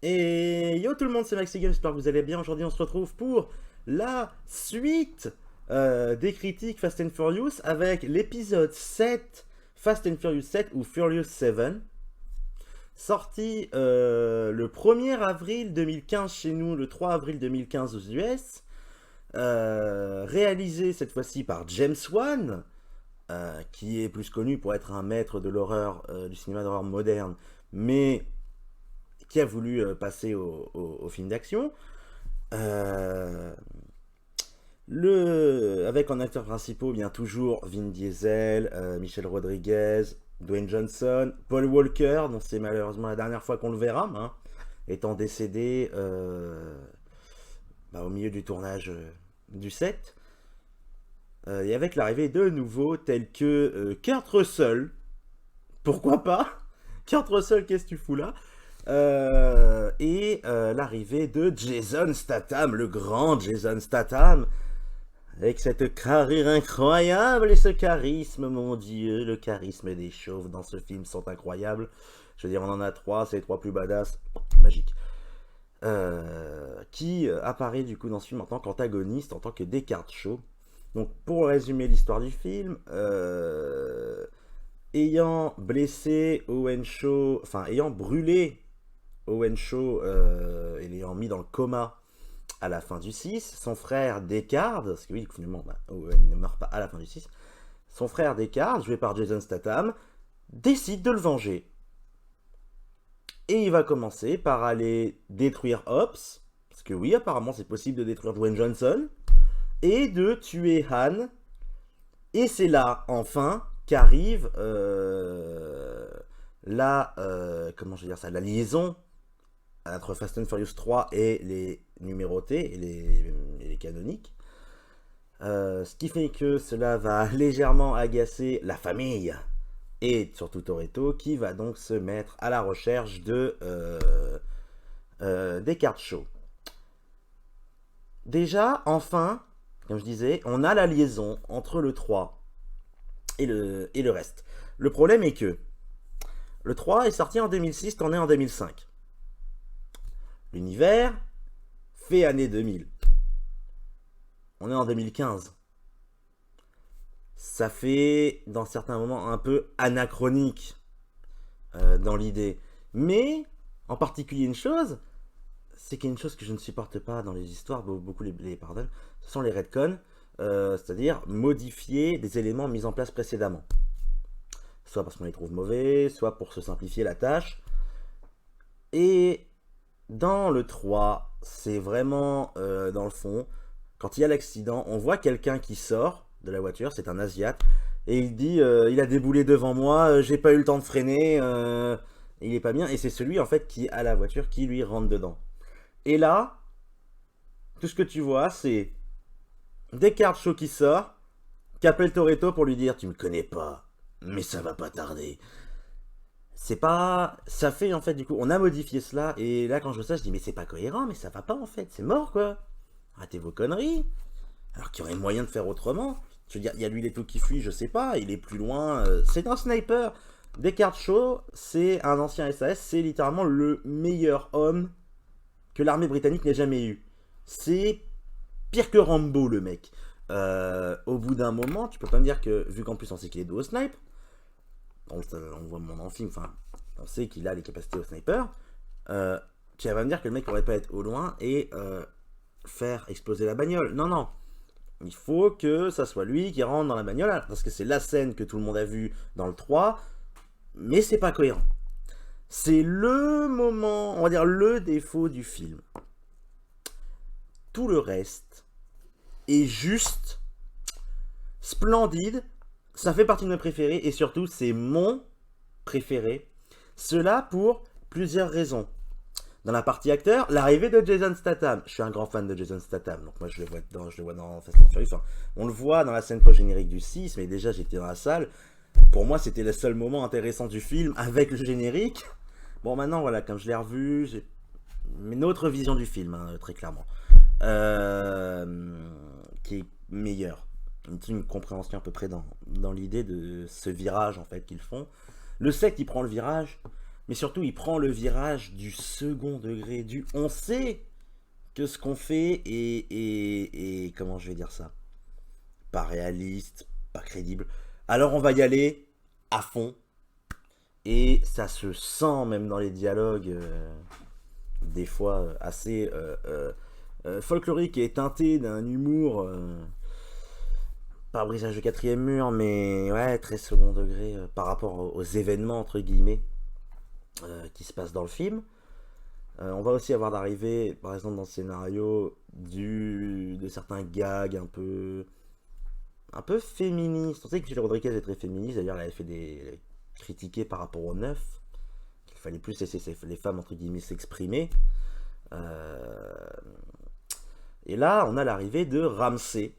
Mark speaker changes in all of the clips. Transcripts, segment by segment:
Speaker 1: Et yo tout le monde, c'est Maxi j'espère que vous allez bien. Aujourd'hui, on se retrouve pour la suite des critiques Fast and Furious avec l'épisode 7, Fast and Furious 7 ou Furious 7, sorti le 1er avril 2015 chez nous, le 3 avril 2015 aux US, réalisé cette fois-ci par James Wan, qui est plus connu pour être un maître de l'horreur, du cinéma d'horreur moderne, mais qui a voulu passer au film d'action. Euh, avec en acteurs principaux, bien toujours Vin Diesel, Michel Rodriguez, Dwayne Johnson, Paul Walker, dont c'est malheureusement la dernière fois qu'on le verra, hein, étant décédé au milieu du tournage du set. Et avec l'arrivée de nouveaux tels que Kurt Russell, pourquoi pas. Kurt Russell, qu'est-ce que tu fous là? L'arrivée de Jason Statham, le grand Jason Statham, avec cette carrière incroyable et ce charisme, mon dieu, le charisme des chauves dans ce film sont incroyables. Je veux dire, on en a trois, c'est les trois plus badass, magique. Qui apparaît du coup dans ce film en tant qu'antagoniste, en tant que Descartes Shaw. Donc pour résumer l'histoire du film, ayant blessé Owen Shaw, enfin ayant brûlé Owen Shaw et l'ayant mis dans le coma à la fin du 6, son frère Descartes, parce que oui, finalement, Owen ne meurt pas à la fin du 6, son frère Descartes, joué par Jason Statham, décide de le venger. Et il va commencer par aller détruire Hobbs, parce que oui, apparemment c'est possible de détruire Dwayne Johnson, et de tuer Han. Et c'est là, enfin, qu'arrive comment je vais dire ça, la liaison entre Fast and Furious 3 et les numérotés et les canoniques. Ce qui fait que cela va légèrement agacer la famille et surtout Toretto, qui va donc se mettre à la recherche des cartes show. Déjà, enfin, comme je disais, on a la liaison entre le 3 et le reste. Le problème est que le 3 est sorti en 2006, t'en es en 2005. L'univers fait année 2000. On est en 2015. Ça fait, dans certains moments, un peu anachronique dans l'idée. Mais, en particulier une chose, c'est qu'il y a une chose que je ne supporte pas dans les histoires, beaucoup les pardonnent, ce sont les retcons, c'est-à-dire modifier des éléments mis en place précédemment. Soit parce qu'on les trouve mauvais, soit pour se simplifier la tâche. Et dans le 3, c'est vraiment dans le fond, quand il y a l'accident, on voit quelqu'un qui sort de la voiture, c'est un Asiate, et il dit il a déboulé devant moi, j'ai pas eu le temps de freiner, il est pas bien, et c'est celui en fait qui a la voiture qui lui rentre dedans. Et là, tout ce que tu vois, c'est Descartes Shaw qui sort, qui appelle Toretto pour lui dire tu me connais pas, mais ça va pas tarder. C'est pas. Ça fait en fait, du coup, on a modifié cela, et là, quand je vois ça, je dis, mais c'est pas cohérent, mais ça va pas en fait, c'est mort quoi. Arrêtez vos conneries. Alors qu'il y aurait moyen de faire autrement. Je veux dire, il y a l'huile et tout qui fuit, je sais pas, il est plus loin. C'est un sniper. Descartes Shaw, c'est un ancien SAS, c'est littéralement le meilleur homme que l'armée britannique n'ait jamais eu. C'est pire que Rambo, le mec. Au bout d'un moment, tu peux pas me dire que, vu qu'en plus on sait qu'il est doué au snipe, on voit mon en film, enfin, on sait qu'il a les capacités au sniper, tu vas pas me dire que le mec pourrait pas être au loin et faire exploser la bagnole. Non, non. Il faut que ça soit lui qui rentre dans la bagnole, parce que c'est la scène que tout le monde a vue dans le 3, mais c'est pas cohérent. C'est le moment, on va dire le défaut du film. Tout le reste est juste splendide. Ça fait partie de mes préférés et surtout c'est mon préféré. Cela pour plusieurs raisons. Dans la partie acteur, l'arrivée de Jason Statham. Je suis un grand fan de Jason Statham, donc moi je le vois dans Fast and Furious. Enfin, on le voit dans la scène post-générique du 6, mais déjà j'étais dans la salle. Pour moi, c'était le seul moment intéressant du film avec le générique. Bon, maintenant, voilà, comme je l'ai revu, j'ai une autre vision du film, hein, très clairement. Qui est meilleure. Une compréhension à peu près dans l'idée de ce virage, en fait, qu'ils font. Le 7, il prend le virage, mais surtout il prend le virage du second degré, du on sait que ce qu'on fait est, comment je vais dire ça, pas réaliste, pas crédible. Alors on va y aller à fond. Et ça se sent même dans les dialogues, des fois assez folklorique et teinté d'un humour, pas brisage de quatrième mur, mais ouais, très second degré par rapport aux événements, entre guillemets, qui se passent dans le film. On va aussi avoir d'arriver, par exemple, dans le scénario, de certains gags un peu féministes. On sait que Gilles Rodriguez est très féministe, d'ailleurs, elle avait fait des critiqués par rapport au neuf, qu'il fallait plus laisser les femmes, entre guillemets, s'exprimer. Euh, et là, on a l'arrivée de Ramsey,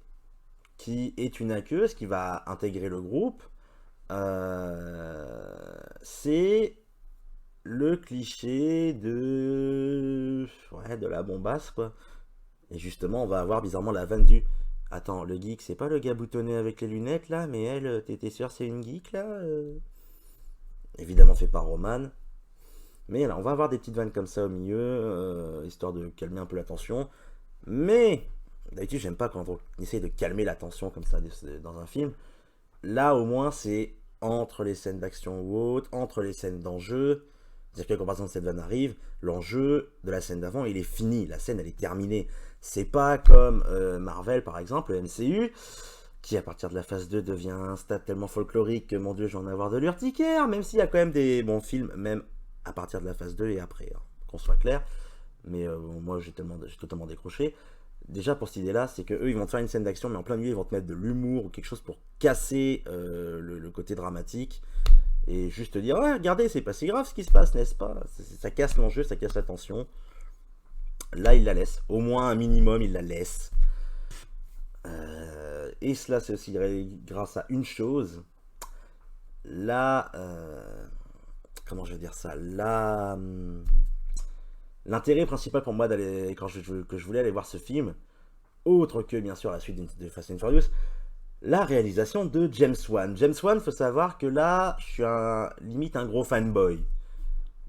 Speaker 1: qui est une hackeuse qui va intégrer le groupe. C'est le cliché de la bombasse, quoi. Et justement, on va avoir bizarrement la vanne du attends, le geek, c'est pas le gars boutonné avec les lunettes là, mais elle, t'étais sûr c'est une geek là Évidemment fait par Roman. Mais là, on va avoir des petites vannes comme ça au milieu, histoire de calmer un peu la tension. Mais d'habitude, j'aime pas quand on essaye de calmer la tension comme ça dans un film. Là, au moins, c'est entre les scènes d'action ou autre, entre les scènes d'enjeu. C'est-à-dire que quand par exemple cette vanne arrive, l'enjeu de la scène d'avant, il est fini. La scène, elle est terminée. C'est pas comme Marvel, par exemple, le MCU, qui à partir de la phase 2 devient un stade tellement folklorique que mon dieu, je vais en avoir de l'urticaire, même s'il y a quand même des bons films, même à partir de la phase 2 et après, hein, qu'on soit clair. Mais moi, j'ai totalement décroché. Déjà, pour cette idée-là, c'est que eux, ils vont te faire une scène d'action, mais en plein milieu, ils vont te mettre de l'humour ou quelque chose pour casser le côté dramatique et juste te dire, ouais, regardez, c'est pas si grave ce qui se passe, n'est-ce pas? Ça casse l'enjeu, ça casse la tension. Là, il la laisse. Au moins un minimum, il la laisse. Et cela, c'est aussi grâce à une chose. Là, comment je vais dire ça? Là, l'intérêt principal pour moi d'aller que je voulais aller voir ce film, autre que bien sûr la suite de Fast and Furious, la réalisation de James Wan. James Wan, faut savoir que là, je suis limite un gros fanboy.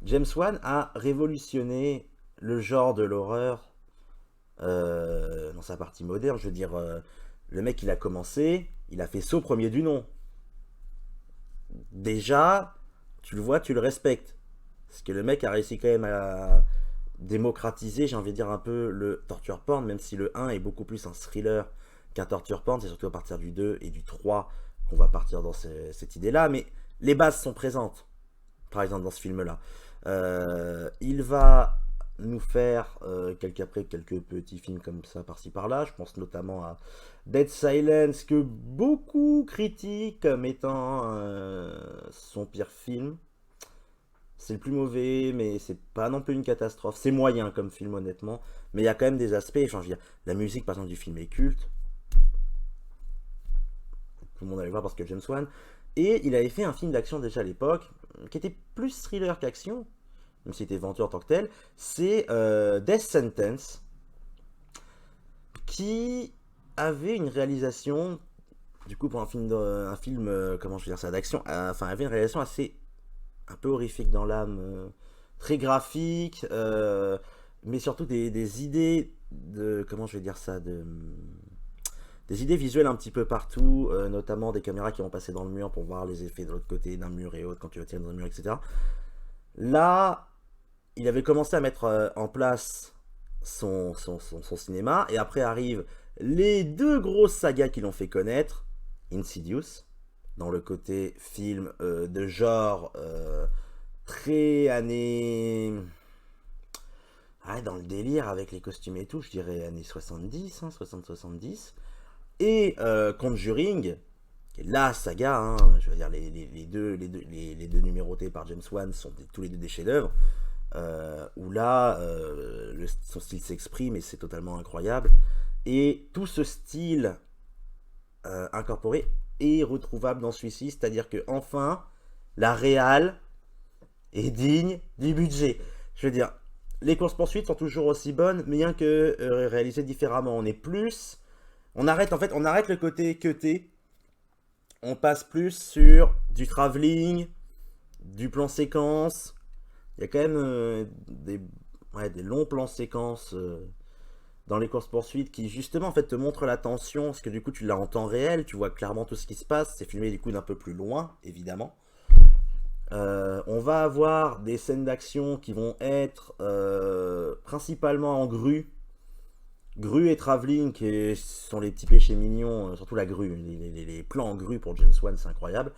Speaker 1: James Wan a révolutionné le genre de l'horreur dans sa partie moderne. Je veux dire, le mec, il a commencé, il a fait Saw premier du nom. Déjà, tu le vois, tu le respectes. Parce que le mec a réussi quand même à démocratiser, j'ai envie de dire un peu le torture porn, même si le 1 est beaucoup plus un thriller qu'un torture porn, c'est surtout à partir du 2 et du 3 qu'on va partir dans cette idée-là, mais les bases sont présentes, par exemple dans ce film-là. Il va nous faire quelques petits films comme ça par-ci par-là, je pense notamment à Dead Silence, que beaucoup critiquent comme étant son pire film. C'est le plus mauvais, mais c'est pas non plus une catastrophe. C'est moyen comme film, honnêtement. Mais il y a quand même des aspects. Enfin, je veux dire, la musique, par exemple, du film est culte. Tout le monde allait voir parce que James Wan. Et il avait fait un film d'action déjà à l'époque, qui était plus thriller qu'action, même s'il était vendu en tant que tel. C'est Death Sentence, qui avait une réalisation, du coup, pour un film comment je veux dire ça, d'action, enfin, avait une réalisation assez un peu horrifique dans l'âme, très graphique, mais surtout des idées de, comment je vais dire ça, des idées visuelles un petit peu partout, notamment des caméras qui vont passer dans le mur pour voir les effets de l'autre côté d'un mur et autres quand tu vas tirer dans un mur, etc. Là, il avait commencé à mettre en place son cinéma, et après arrivent les deux grosses sagas qui l'ont fait connaître, Insidious, dans le côté film de genre très années... Ah, dans le délire avec les costumes et tout, je dirais années 70, hein, 60-70. Et Conjuring, qui est la saga, hein, je veux dire, les deux numérotés par James Wan sont tous les deux des chefs-d'œuvre, où là, son style s'exprime et c'est totalement incroyable. Et tout ce style incorporé est retrouvable dans celui-ci, c'est-à-dire que enfin la réal est digne du budget. Je veux dire, les courses-poursuites sont toujours aussi bonnes, mais bien que réalisées différemment. On arrête le côté cuté, on passe plus sur du travelling, du plan séquence, Il y a quand même des longs plans séquences dans les courses-poursuites qui justement en fait te montrent la tension, parce que du coup tu l'as en temps réel, tu vois clairement tout ce qui se passe, c'est filmé du coup d'un peu plus loin, évidemment. On va avoir des scènes d'action qui vont être principalement en grue et travelling, qui sont les petits péchés mignons, surtout la grue, les plans en grue pour James Wan, c'est incroyable.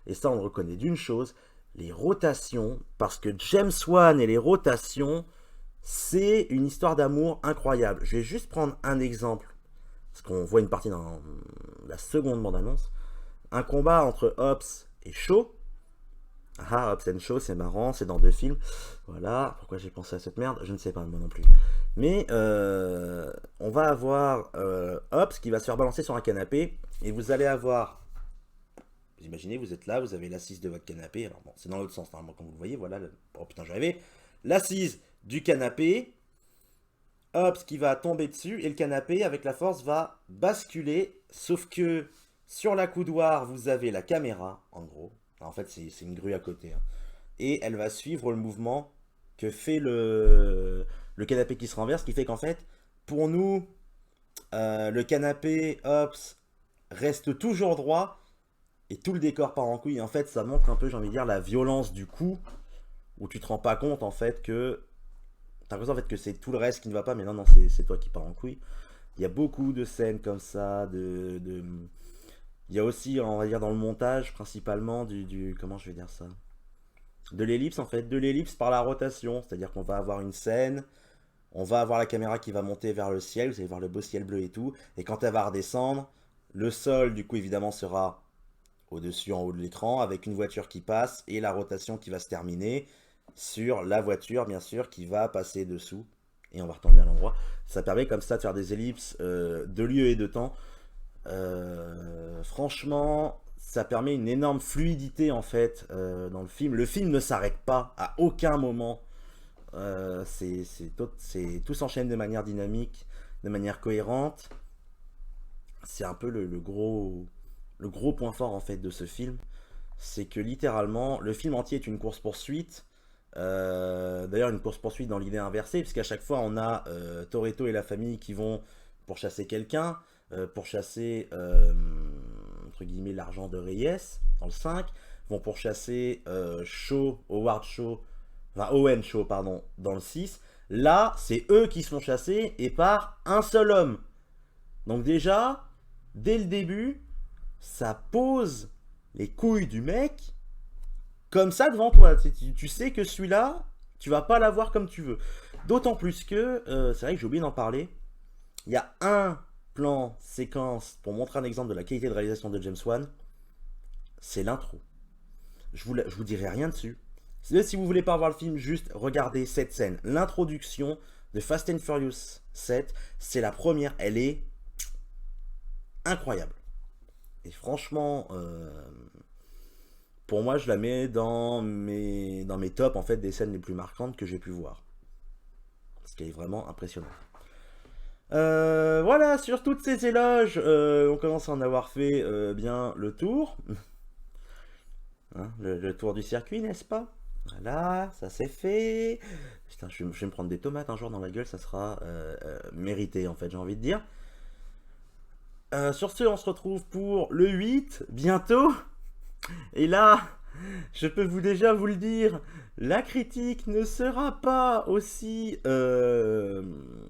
Speaker 1: Et ça, on le reconnaît d'une chose, les rotations, parce que James Wan et les rotations, c'est une histoire d'amour incroyable. Je vais juste prendre un exemple, parce qu'on voit une partie dans la seconde bande-annonce. Un combat entre Hobbs et Shaw. Ah, Hobbs and Shaw, c'est marrant, c'est dans 2 films. Voilà, pourquoi j'ai pensé à cette merde, je ne sais pas, moi non plus. Mais on va avoir Hobbs qui va se faire balancer sur un canapé, et vous allez avoir... Vous imaginez, vous êtes là, vous avez l'assise de votre canapé. Alors bon, c'est dans l'autre sens, normalement, comme vous le voyez, voilà. Oh putain, j'arrivais. L'assise du canapé, Hobbs qui va tomber dessus, et le canapé, avec la force, va basculer. Sauf que sur la coudoir, vous avez la caméra, en gros. Alors, en fait, c'est une grue à côté, hein. Et elle va suivre le mouvement que fait le canapé qui se renverse, ce qui fait qu'en fait, pour nous, le canapé Hobbs reste toujours droit, et tout le décor part en couille. En fait, ça montre un peu, j'ai envie de dire, la violence du coup, où tu te rends pas compte en fait que t'as l'impression en fait que c'est tout le reste qui ne va pas, mais non, non, c'est toi qui pars en couille. Il y a beaucoup de scènes comme ça, il y a aussi, on va dire, dans le montage, principalement comment je vais dire ça, de l'ellipse en fait, de l'ellipse par la rotation, c'est-à-dire qu'on va avoir une scène, on va avoir la caméra qui va monter vers le ciel, vous allez voir le beau ciel bleu et tout, et quand elle va redescendre, le sol, du coup, évidemment, sera au-dessus, en haut de l'écran, avec une voiture qui passe et la rotation qui va se terminer sur la voiture, bien sûr, qui va passer dessous. Et on va retourner à l'endroit. Ça permet comme ça de faire des ellipses de lieu et de temps. Franchement, ça permet une énorme fluidité en fait dans le film. Le film ne s'arrête pas à aucun moment. Tout s'enchaîne de manière dynamique, de manière cohérente. C'est un peu le gros point fort en fait de ce film, c'est que littéralement le film entier est une course poursuite. D'ailleurs une course poursuite dans l'idée inversée, puisqu'à chaque fois on a Toretto et la famille qui vont pourchasser quelqu'un, pourchasser entre guillemets l'argent de Reyes dans le 5, vont pourchasser Howard Shaw, enfin Owen Shaw pardon, dans le 6. Là c'est eux qui se font chasser et par un seul homme. Donc déjà, dès le début, ça pose les couilles du mec comme ça devant toi. Tu sais que celui-là, tu vas pas l'avoir comme tu veux. D'autant plus que, c'est vrai que j'ai oublié d'en parler, il y a un plan séquence pour montrer un exemple de la qualité de réalisation de James Wan, c'est l'intro. Je vous dirai rien dessus. Si vous voulez pas voir le film, juste regardez cette scène. L'introduction de Fast and Furious 7, c'est la première, elle est incroyable. Et franchement, pour moi, je la mets dans mes tops en fait des scènes les plus marquantes que j'ai pu voir. Ce qui est vraiment impressionnant. Voilà, sur toutes ces éloges, on commence à en avoir fait bien le tour. Hein, le tour du circuit, n'est-ce pas? Voilà, ça c'est fait. Putain, je vais me prendre des tomates un jour dans la gueule, ça sera mérité en fait, j'ai envie de dire. Sur ce, on se retrouve pour le 8, bientôt. Et là, je peux déjà vous le dire, la critique ne sera pas aussi...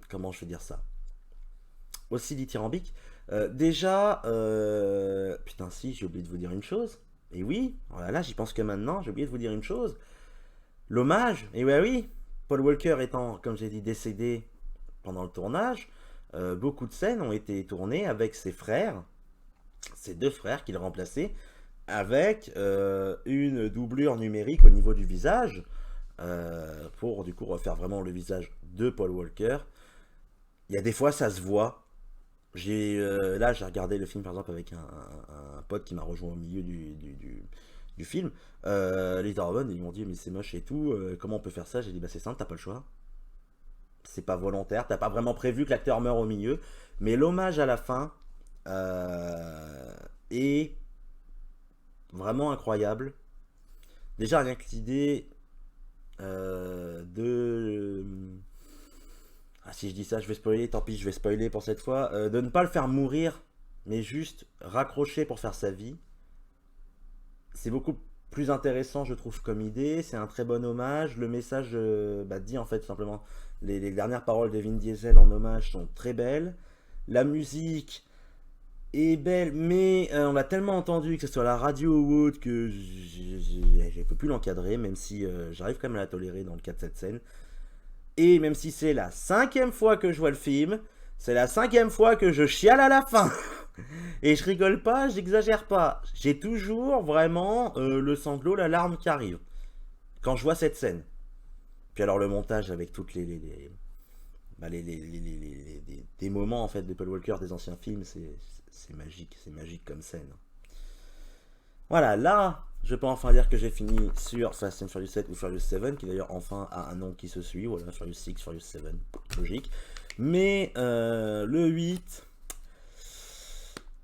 Speaker 1: comment je vais dire ça? Aussi dithyrambique. Déjà, putain si, j'ai oublié de vous dire une chose. Et oui, voilà, j'y pense que maintenant, j'ai oublié de vous dire une chose. L'hommage, et ouais oui, Paul Walker étant, comme j'ai dit, décédé pendant le tournage, beaucoup de scènes ont été tournées avec ses frères, ses 2 frères qu'il remplaçait, avec une doublure numérique au niveau du visage, pour du coup refaire vraiment le visage de Paul Walker. Il y a des fois ça se voit. Là j'ai regardé le film par exemple avec un pote qui m'a rejoint au milieu du film. Les Darwin, ils m'ont dit mais c'est moche et tout, comment on peut faire ça? J'ai dit bah c'est simple, t'as pas le choix. C'est pas volontaire, t'as pas vraiment prévu que l'acteur meure au milieu. Mais l'hommage à la fin est vraiment incroyable. Déjà rien que l'idée, de... Ah, si je dis ça, je vais spoiler, tant pis, je vais spoiler pour cette fois. De ne pas le faire mourir, mais juste raccrocher pour faire sa vie. C'est beaucoup plus intéressant, je trouve, comme idée. C'est un très bon hommage. Le message dit en fait tout simplement les dernières paroles de Vin Diesel en hommage sont très belles. La musique est belle, mais on l'a tellement entendu, que ce soit à la radio ou autre, que je ne peux plus l'encadrer, même si j'arrive quand même à la tolérer dans le cas de cette scène. Et même si c'est la 5e fois que je vois le film, c'est la 5e fois que je chiale à la fin. Et je rigole pas, j'exagère pas. J'ai toujours vraiment le sanglot, la larme qui arrive quand je vois cette scène. Puis alors le montage avec toutes des moments en fait de Paul Walker des anciens films, c'est magique comme scène. Voilà, là, je peux enfin dire que j'ai fini sur Fast and Furious 7 ou Furious 7, qui d'ailleurs enfin a un nom qui se suit, voilà, Furious 6, Furious 7, logique. Mais le 8,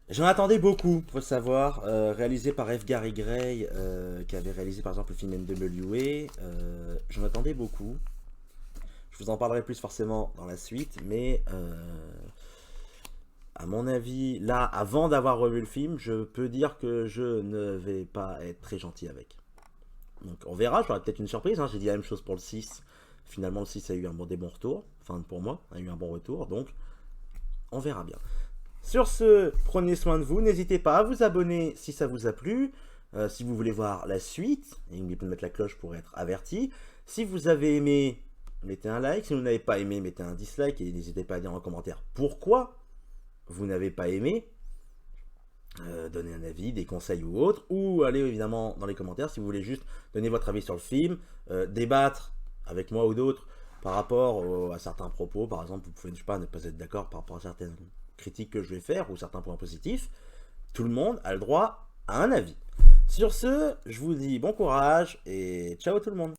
Speaker 1: j'en attendais beaucoup, faut le savoir, réalisé par F. Gary Gray, qui avait réalisé par exemple le film NWA, j'en attendais beaucoup. Je vous en parlerai plus forcément dans la suite, mais à mon avis, là, avant d'avoir revu le film, je peux dire que je ne vais pas être très gentil avec. Donc on verra, j'aurai peut-être une surprise, hein. J'ai dit la même chose pour le 6. Finalement le 6 a eu des bons retours, enfin pour moi, a eu un bon retour, donc on verra bien. Sur ce, prenez soin de vous, n'hésitez pas à vous abonner si ça vous a plu, si vous voulez voir la suite, et n'oubliez pas de mettre la cloche pour être averti. Si vous avez aimé, mettez un like, si vous n'avez pas aimé, mettez un dislike, et n'hésitez pas à dire en commentaire pourquoi vous n'avez pas aimé, donner un avis, des conseils ou autre, ou allez évidemment dans les commentaires si vous voulez juste donner votre avis sur le film, débattre avec moi ou d'autres par rapport à certains propos. Par exemple, vous pouvez, je sais pas, ne pas être d'accord par rapport à certaines critiques que je vais faire ou certains points positifs. Tout le monde a le droit à un avis. Sur ce, je vous dis bon courage et ciao tout le monde.